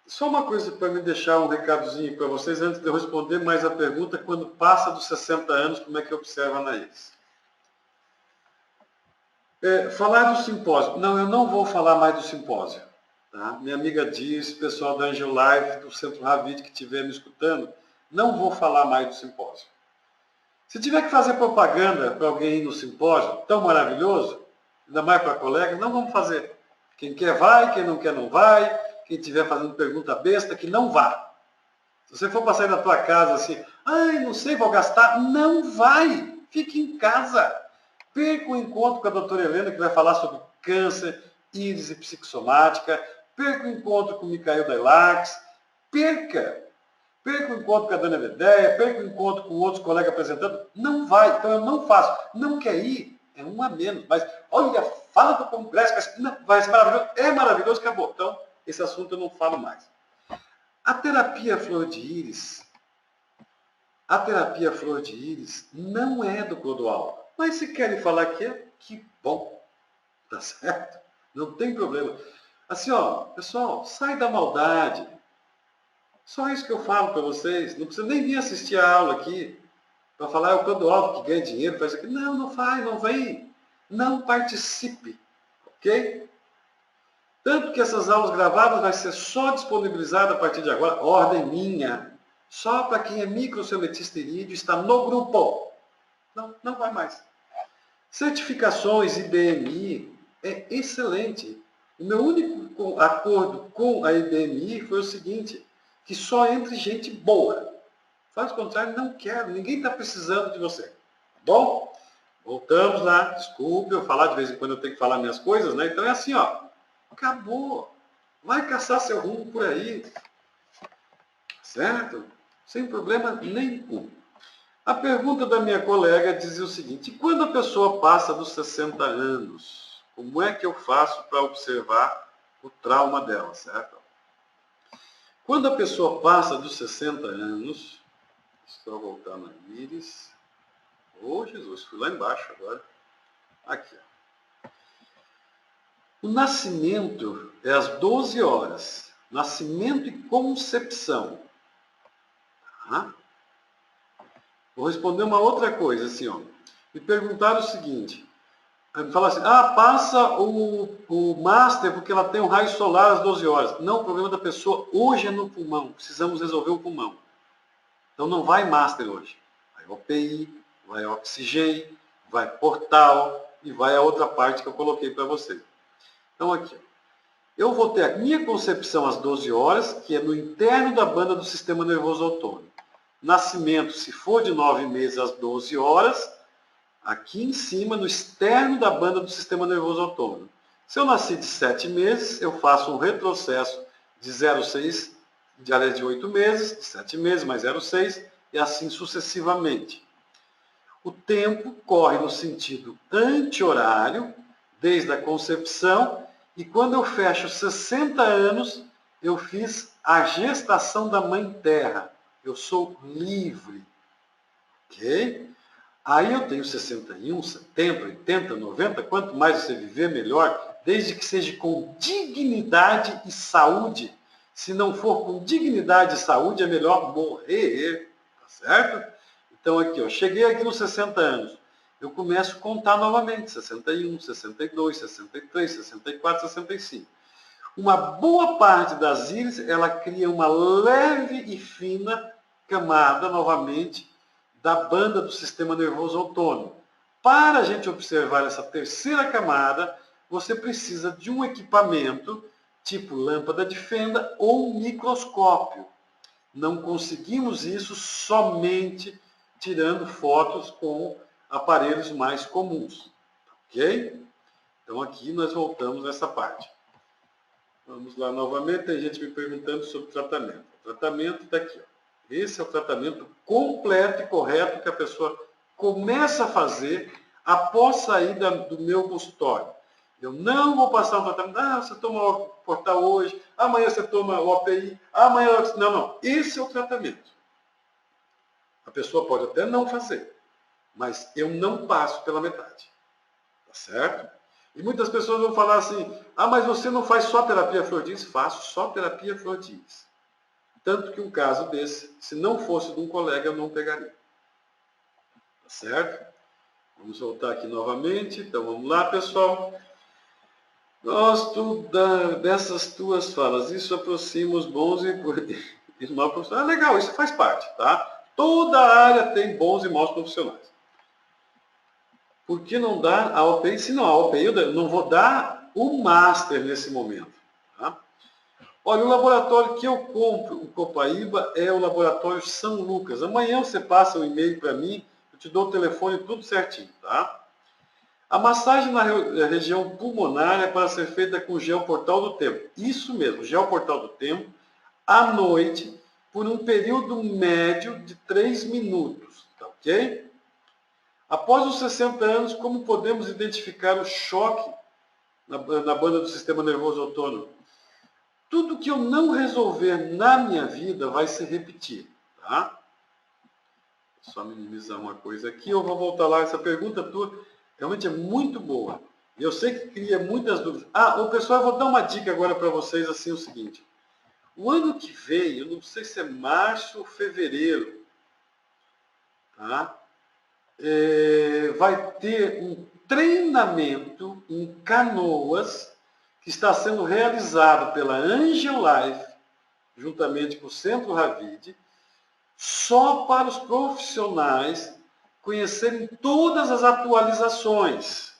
só uma coisa para me deixar um recadozinho para vocês, antes de eu responder mais a pergunta, quando passa dos 60 anos, como é que observa a Anaís? Falar do simpósio. Não, eu não vou falar mais do simpósio. Tá? Minha amiga diz, pessoal da Angel Life, do Centro Ravid, que estiver me escutando, não vou falar mais do simpósio. Se tiver que fazer propaganda para alguém ir no simpósio, tão maravilhoso, ainda mais para colegas, não vamos fazer. Quem quer vai, quem não quer não vai, quem estiver fazendo pergunta besta, que não vá. Se você for passar aí na tua casa assim, ai, não sei, vou gastar, não vai, fique em casa. Perca o encontro com a doutora Helena, que vai falar sobre câncer, íris e psicossomática. Perca o encontro com o Micael Delax. Perca o encontro com a dona Evedeia, perca o encontro com outros colegas apresentando. Não vai, então eu não faço. Não quer ir? É um a menos. Mas, olha, fala do congresso, não, vai ser maravilhoso. É maravilhoso, acabou. Então, esse assunto eu não falo mais. A terapia flor de íris, não é do Clodoaldo. Mas se querem falar que é, que bom. Tá certo? Não tem problema. Assim, ó, pessoal, sai da maldade. Só isso que eu falo para vocês. Não precisa nem vir assistir a aula aqui para falar, é o Clodoaldo que ganha dinheiro, faz aqui. Não, não faz, não vem. Não participe. Ok? Tanto que essas aulas gravadas vai ser só disponibilizada a partir de agora, ordem minha, só para quem é microceletista irídeo, está no grupo. Não, não vai mais. Certificações IBMI é excelente. O meu único acordo com a IBMI foi o seguinte, que só entre gente boa. Faz o contrário, não quero, ninguém está precisando de você. Tá bom? Voltamos lá, desculpe eu falar de vez em quando, eu tenho que falar minhas coisas, né? Então é assim, ó, acabou. Vai caçar seu rumo por aí. Certo? Sem problema nenhum. A pergunta da minha colega dizia o seguinte, quando a pessoa passa dos 60 anos, como é que eu faço para observar o trauma dela, certo? Quando a pessoa passa dos 60 anos, só voltar na íris. Oh, Jesus, fui lá embaixo agora. Aqui, ó. O nascimento é às 12 horas. Nascimento e concepção. Tá? Vou responder uma outra coisa, assim, ó. Me perguntaram o seguinte. Me falaram assim, passa o Master porque ela tem um raio solar às 12 horas. Não, o problema da pessoa hoje é no pulmão. Precisamos resolver o pulmão. Então não vai Master hoje. Vai OPI, vai Oxigênio, vai Portal e vai a outra parte que eu coloquei para vocês. Então aqui, eu vou ter a minha concepção às 12 horas, que é no interno da banda do sistema nervoso autônomo. Nascimento, se for de 9 meses às 12 horas, aqui em cima, no externo da banda do sistema nervoso autônomo. Se eu nasci de 7 meses, eu faço um retrocesso de 0,6, de 8 meses, de 7 meses mais 0,6, e assim sucessivamente. O tempo corre no sentido anti-horário, desde a concepção, e quando eu fecho 60 anos, eu fiz a gestação da Mãe Terra. Eu sou livre. Ok? Aí eu tenho 61, 70, 80, 90, quanto mais você viver, melhor, desde que seja com dignidade e saúde. Se não for com dignidade e saúde, é melhor morrer, tá certo? Então aqui, ó, cheguei aqui nos 60 anos, eu começo a contar novamente, 61, 62, 63, 64, 65. Uma boa parte das íris, ela cria uma leve e fina camada, novamente, da banda do sistema nervoso autônomo. Para a gente observar essa terceira camada, você precisa de um equipamento, tipo lâmpada de fenda ou um microscópio. Não conseguimos isso somente tirando fotos com aparelhos mais comuns. Ok? Então aqui nós voltamos nessa parte. Vamos lá novamente, tem gente me perguntando sobre o tratamento. O tratamento está aqui. Ó. Esse é o tratamento completo e correto que a pessoa começa a fazer após sair do meu consultório. Eu não vou passar um tratamento, você toma o Portal hoje, amanhã você toma o OPI, amanhã... Não. Esse é o tratamento. A pessoa pode até não fazer, mas eu não passo pela metade. Tá certo? E muitas pessoas vão falar assim, mas você não faz só terapia flor de lis? Faço só terapia flor de lis. Tanto que um caso desse, se não fosse de um colega, eu não pegaria. Tá certo? Vamos voltar aqui novamente. Então vamos lá, pessoal. Gosto dessas tuas falas. Isso aproxima os bons e os maus profissionais. Legal, isso faz parte, tá? Toda área tem bons e maus profissionais. Por que não dar a OPI? Se não, a OPI eu não vou dar o Master nesse momento. Tá? Olha, o laboratório que eu compro, o Copaíba, é o laboratório São Lucas. Amanhã você passa um e-mail para mim, eu te dou o telefone tudo certinho, tá? A massagem na região pulmonar é para ser feita com gel Portal do Tempo. Isso mesmo, gel Portal do Tempo, à noite, por um período médio de 3 minutos, tá ok? Após os 60 anos, como podemos identificar o choque na banda do sistema nervoso autônomo? Tudo que eu não resolver na minha vida vai se repetir, tá? Só minimizar uma coisa aqui, eu vou voltar lá. Essa pergunta tua realmente é muito boa. E eu sei que cria muitas dúvidas. O pessoal, eu vou dar uma dica agora para vocês, assim, o seguinte. O ano que vem, eu não sei se é março ou fevereiro, tá? Vai ter um treinamento em Canoas que está sendo realizado pela Angel Life, juntamente com o Centro Ravid, só para os profissionais conhecerem todas as atualizações.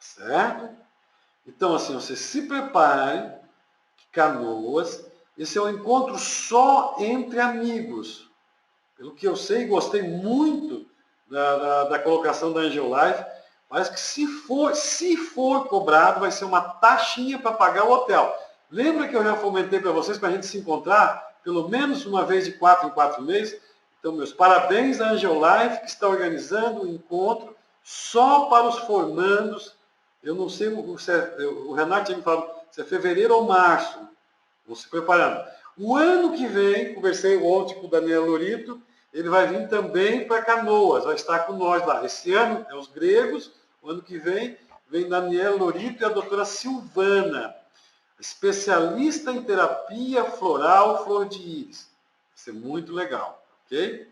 Certo? Então, assim, você se prepare, Canoas, esse é um encontro só entre amigos. Pelo que eu sei, gostei muito da colocação da Angel Life, mas que se for cobrado, vai ser uma taxinha para pagar o hotel. Lembra que eu já fomentei para vocês para a gente se encontrar pelo menos uma vez de 4 em 4 meses? Então, meus parabéns à Angel Life, que está organizando um encontro só para os formandos. Eu não sei, o Renato tinha me falado se é fevereiro ou março. Vão se preparando. O ano que vem, conversei ontem com o Daniel Lorito, ele vai vir também para Canoas, vai estar com nós lá. Esse ano é os gregos, o ano que vem Daniel Lorito e a doutora Silvana, especialista em terapia floral flor de íris. Vai ser muito legal, ok?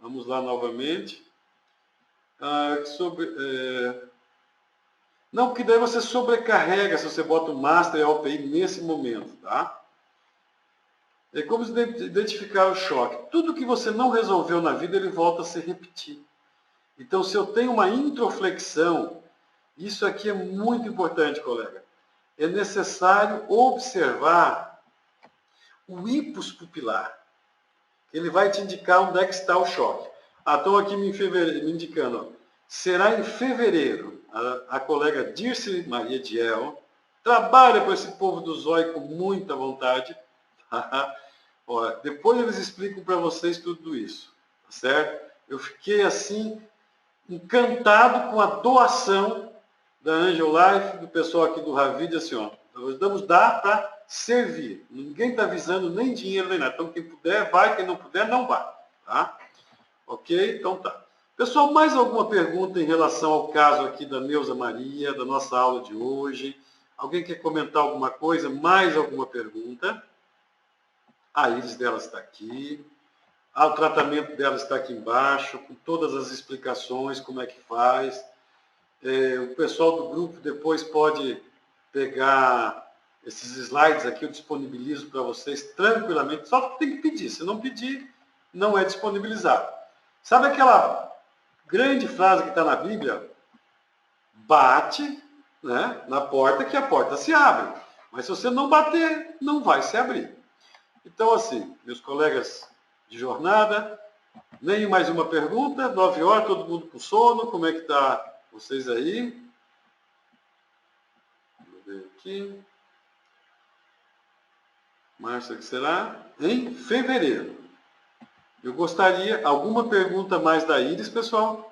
Vamos lá novamente. Não, porque daí você sobrecarrega se você bota o Master e a OPI nesse momento, tá? É como identificar o choque. Tudo que você não resolveu na vida, ele volta a se repetir. Então, se eu tenho uma introflexão, isso aqui é muito importante, colega. É necessário observar o hipus pupilar. Ele vai te indicar onde é que está o choque. Estão aqui me indicando. Ó. Será em fevereiro. A colega Dirce Maria Diel trabalha com esse povo do zóio com muita vontade. Olha, depois eles explicam para vocês tudo isso, tá certo? Eu fiquei assim, encantado com a doação da Angel Life, do pessoal aqui do Ravid, assim, ó, nós vamos dar para servir. Ninguém está visando nem dinheiro, nem nada. Então, quem puder, vai, quem não puder, não vai, tá? Ok? Então tá. Pessoal, mais alguma pergunta em relação ao caso aqui da Neuza Maria, da nossa aula de hoje? Alguém quer comentar alguma coisa? Mais alguma pergunta? A íris dela está aqui. O tratamento dela está aqui embaixo, com todas as explicações, como é que faz. O pessoal do grupo depois pode pegar esses slides aqui, eu disponibilizo para vocês tranquilamente. Só tem que pedir. Se não pedir, não é disponibilizado. Sabe aquela grande frase que está na Bíblia? Bate, né, na porta que a porta se abre. Mas se você não bater, não vai se abrir. Então, assim, meus colegas de jornada, nem mais uma pergunta, 9 horas, todo mundo com sono, como é que está vocês aí? aqui. Março, que será? Em fevereiro. Eu gostaria, alguma pergunta mais da Iris, pessoal?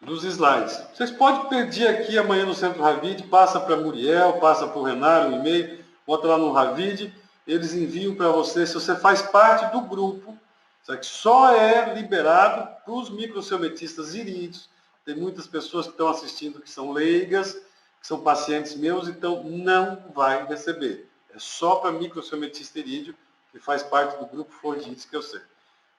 Dos slides. Vocês podem pedir aqui amanhã no Centro Ravid, passa para Muriel, passa para o Renato, um e-mail, bota lá no Ravid, eles enviam para você, se você faz parte do grupo, que só é liberado para os microciometistas irídeos. Tem muitas pessoas que estão assistindo que são leigas, que são pacientes meus, então não vai receber. É só para microciometista irídeo, que faz parte do grupo Fordites, que eu sei.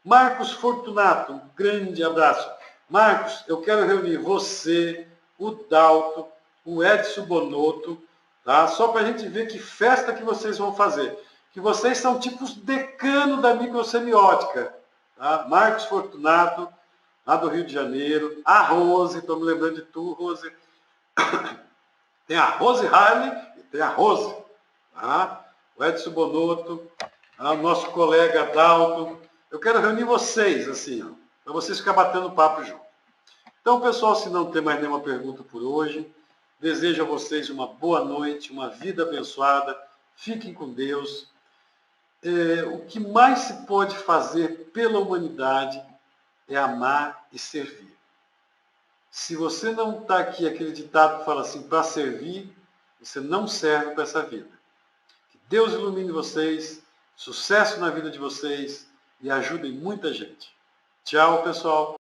Marcos Fortunato, um grande abraço. Marcos, eu quero reunir você, o Dalto, o Edson Bonotto, tá? Só para a gente ver que festa que vocês vão fazer. Que vocês são tipo os decanos da microsemiótica. Tá? Marcos Fortunato, lá do Rio de Janeiro. A Rose, estou me lembrando de tu, Rose. Tem a Rose Harley e tem a Rose. Tá? O Edson Bonotto, tá? O nosso colega Dalto. Eu quero reunir vocês, assim, para vocês ficarem batendo papo junto. Então, pessoal, se não tem mais nenhuma pergunta por hoje, desejo a vocês uma boa noite, uma vida abençoada. Fiquem com Deus. O que mais se pode fazer pela humanidade é amar e servir. Se você não está aqui, aquele ditado que fala assim, para servir, você não serve para essa vida. Que Deus ilumine vocês, sucesso na vida de vocês e ajudem muita gente. Tchau, pessoal.